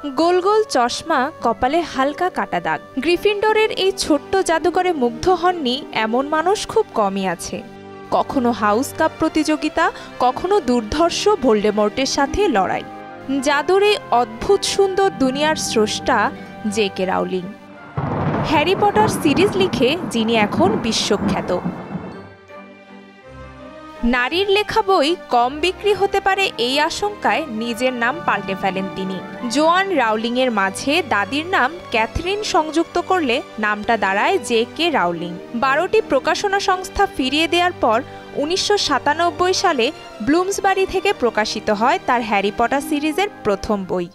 গোল গোল চশমা, কপালে হালকা কাটা দাগ। গ্রিফিন্ডরের এই ছোট্ট জাদুকরে মুগ্ধ হননি এমন মানুষ খুব কমই আছে। কখনো হাউস কাপ প্রতিযোগিতা, কখনো দুর্ধর্ষ ভোল্ডেমর্টের সাথে লড়াই। জাদুর এই অদ্ভুত সুন্দর দুনিয়ার স্রষ্টা জে.কে. রাউলিং। হ্যারি পটার সিরিজ লিখে যিনি এখন বিশ্বখ্যাত। নারীর লেখা বই কম বিক্রি হতে পারে এই আশঙ্কায় নিজের নাম পাল্টে ফেলেন তিনি। জোয়ান রাউলিংয়ের মাঝে দাদির নাম ক্যাথরিন সংযুক্ত করলে নামটা দাঁড়ায় জে.কে. রাউলিং। 12টি প্রকাশনা সংস্থা ফিরিয়ে দেওয়ার পর 1997 সালে ব্লুমসবারি থেকে প্রকাশিত হয় তার হ্যারি পটার সিরিজের প্রথম বই।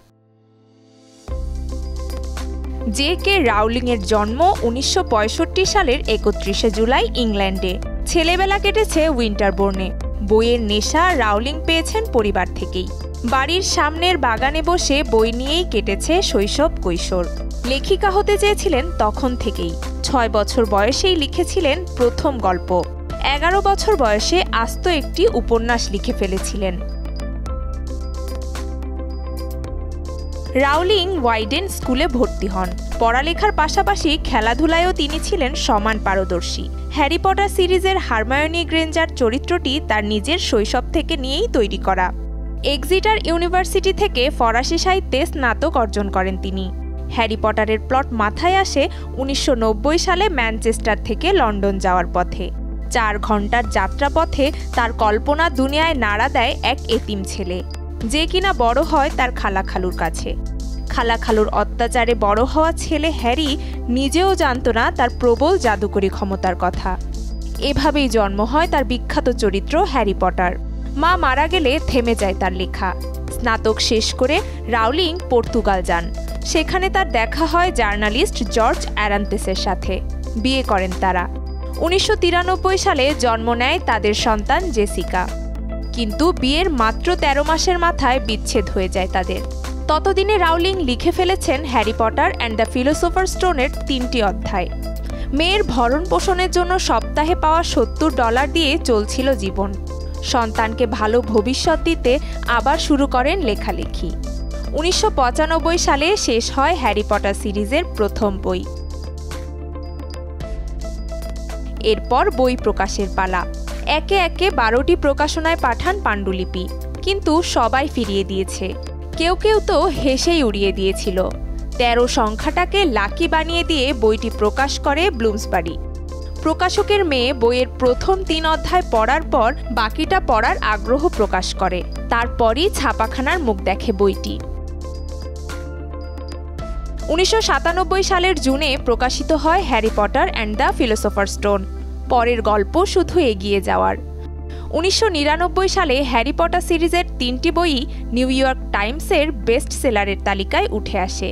জে.কে. রাউলিংয়ের জন্ম 1965 সালের 31 জুলাই ইংল্যান্ডে। ছেলেবেলা কেটেছে উইন্টারবোর্নে। বইয়ের নেশা রাউলিং পেয়েছেন পরিবার থেকেই। বাড়ির সামনের বাগানে বসে বই নিয়েই কেটেছে শৈশব কৈশোর। লেখিকা হতে চেয়েছিলেন তখন থেকেই। 6 বছর বয়সেই লিখেছিলেন প্রথম গল্প। 11 বছর বয়সে আস্ত একটি উপন্যাস লিখে ফেলেছিলেন। রাউলিং ওয়াইডেন স্কুলে ভর্তি হন। পড়ালেখার পাশাপাশি খেলাধুলায়ও তিনি ছিলেন সমান পারদর্শী। হ্যারি পটার সিরিজের হারমায়োনি গ্রেঞ্জার চরিত্রটি তার নিজের শৈশব থেকে নিয়েই তৈরি করা। এক্সিটার ইউনিভার্সিটি থেকে ফরাসি সাহিত্যে স্নাতক অর্জন করেন তিনি। হ্যারি পটারের প্লট মাথায় আসে 1990 সালে ম্যানচেস্টার থেকে লন্ডন যাওয়ার পথে। 4 ঘন্টার যাত্রাপথে তার কল্পনা দুনিয়ায় নাড়া দেয় এক এতিম ছেলে, যে কিনা বড় হয় তার খালাখালুর কাছে। খালাখালুর অত্যাচারে বড় হওয়া ছেলে হ্যারি নিজেও জানত না তার প্রবল জাদুকরী ক্ষমতার কথা। এভাবেই জন্ম হয় তার বিখ্যাত চরিত্র হ্যারি পটার। মা মারা গেলে থেমে যায় তার লেখা। স্নাতক শেষ করে রাউলিং পর্তুগাল যান। সেখানে তার দেখা হয় জার্নালিস্ট জর্জ অ্যারান্তেসের সাথে। বিয়ে করেন তারা। 1993 সালে জন্ম নেয় তাদের সন্তান জেসিকা। কিন্তু বিয়ের মাত্র 13 মাসের মাথায় বিচ্ছেদ হয়ে যায় তাদের। ততদিনে রাউলিং লিখে ফেলেছেন Harry Potter and the philosopher স্টোনের 3টি অধ্যায়। মেয়ের ভরণ পোষণের জন্য সপ্তাহে পাওয়া $70 দিয়ে চলছিল জীবন। সন্তানকে ভালো ভবিষ্যৎ দিতে আবার শুরু করেন লেখালেখি। 1995 সালে শেষ হয় হ্যারি পটার সিরিজের প্রথম বই। এরপর বই প্রকাশের পালা। একে একে 12টি প্রকাশনায় পাঠান পাণ্ডুলিপি, কিন্তু সবাই ফিরিয়ে দিয়েছে। কেউ কেউ তো হেসেই উড়িয়ে দিয়েছিল। 13 সংখ্যাটাকে লাকি বানিয়ে দিয়ে বইটি প্রকাশ করে ব্লুমসবারি। প্রকাশকের মেয়ে বইয়ের প্রথম 3 অধ্যায় পড়ার পর বাকিটা পড়ার আগ্রহ প্রকাশ করে। তারপরই ছাপাখানার মুখ দেখে বইটি। 1997 সালের জুনে প্রকাশিত হয় Harry Potter and the philosopher stone. পরের গল্প শুধু এগিয়ে যাওয়ার। 1999 সালে হ্যারি পটার সিরিজের 3টি বইই নিউ ইয়র্ক টাইমসের বেস্ট সেলারের তালিকায় উঠে আসে।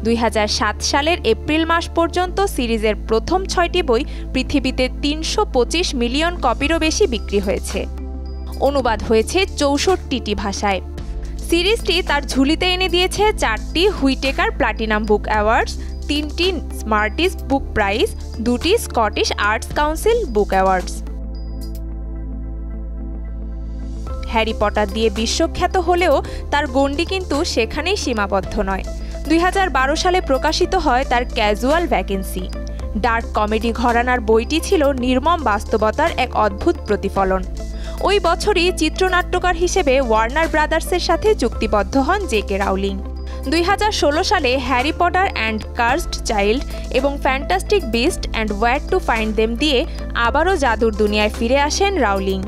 2007 সালের এপ্রিল মাস পর্যন্ত সিরিজের প্রথম 6টি বই পৃথিবীতে 325 মিলিয়ন কপিরও বেশি বিক্রি হয়েছে। অনুবাদ হয়েছে 64টি ভাষায়। সিরিজটি তার ঝুলিতে এনে দিয়েছে 4টি হুইটেকার প্লাটিনাম বুক অ্যাওয়ার্ডস, 3টি স্মার্টিস বুক প্রাইজ, 2টি স্কটিশ আর্টস কাউন্সিল বুক অ্যাওয়ার্ডস। হ্যারি পটার দিয়ে বিশ্বখ্যাত হলেও তার গণ্ডি কিন্তু সেখানেই সীমাবদ্ধ নয়। 2012 সালে প্রকাশিত হয় তার ক্যাজুয়াল ভ্যাকেন্সি। ডার্ক কমেডি ঘরানার বইটি ছিল নির্মম বাস্তবতার এক অদ্ভুত প্রতিফলন। ওই বছরই চিত্রনাট্যকার হিসেবে ওয়ার্নার ব্রাদার্সের সাথে চুক্তিবদ্ধ হন জে.কে. রাউলিং। 2016 সালে Harry Potter and cursed child এবং fantastic beast and where to find them দিয়ে আবারও জাদুর দুনিয়ায় ফিরে আসেন রাউলিং।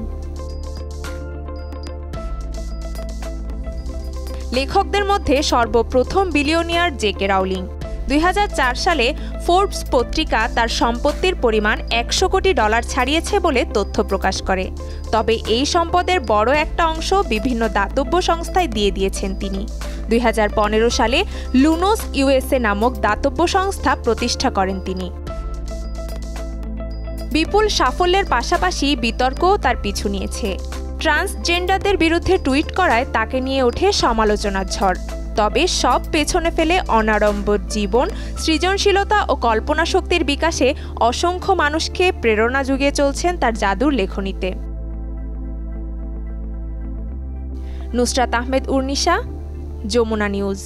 লেখকদের মধ্যে সর্বপ্রথম বিলিয়নিয়ার জে.কে. রাউলিং। 2004 সালে ফোর্বস পত্রিকা তার সম্পত্তির পরিমাণ $100 কোটি ছাড়িয়েছে বলে তথ্য প্রকাশ করে। তবে এই সম্পদের বড় একটা অংশ বিভিন্ন দাতব্য সংস্থায় দিয়ে দিয়েছেন তিনি। 2015 সালে লুনোস USA নামক দাতব্য সংস্থা প্রতিষ্ঠা করেন তিনি। বিপুল সাফল্যের পাশাপাশি বিতর্কও তার পিছু নিয়েছে। ট্রান্সজেন্ডারদের বিরুদ্ধে টুইট করায় তাকে নিয়ে ওঠে সমালোচনার ঝড়। তবে সব পেছনে ফেলে অনাড়ম্বর জীবন, সৃজনশীলতা ও কল্পনা শক্তির বিকাশে অসংখ্য মানুষকে প্রেরণা জুগিয়ে চলছেন তার জাদুর লেখনীতে। নুসরাত আহমেদ উর্নিশা, যমুনা নিউজ।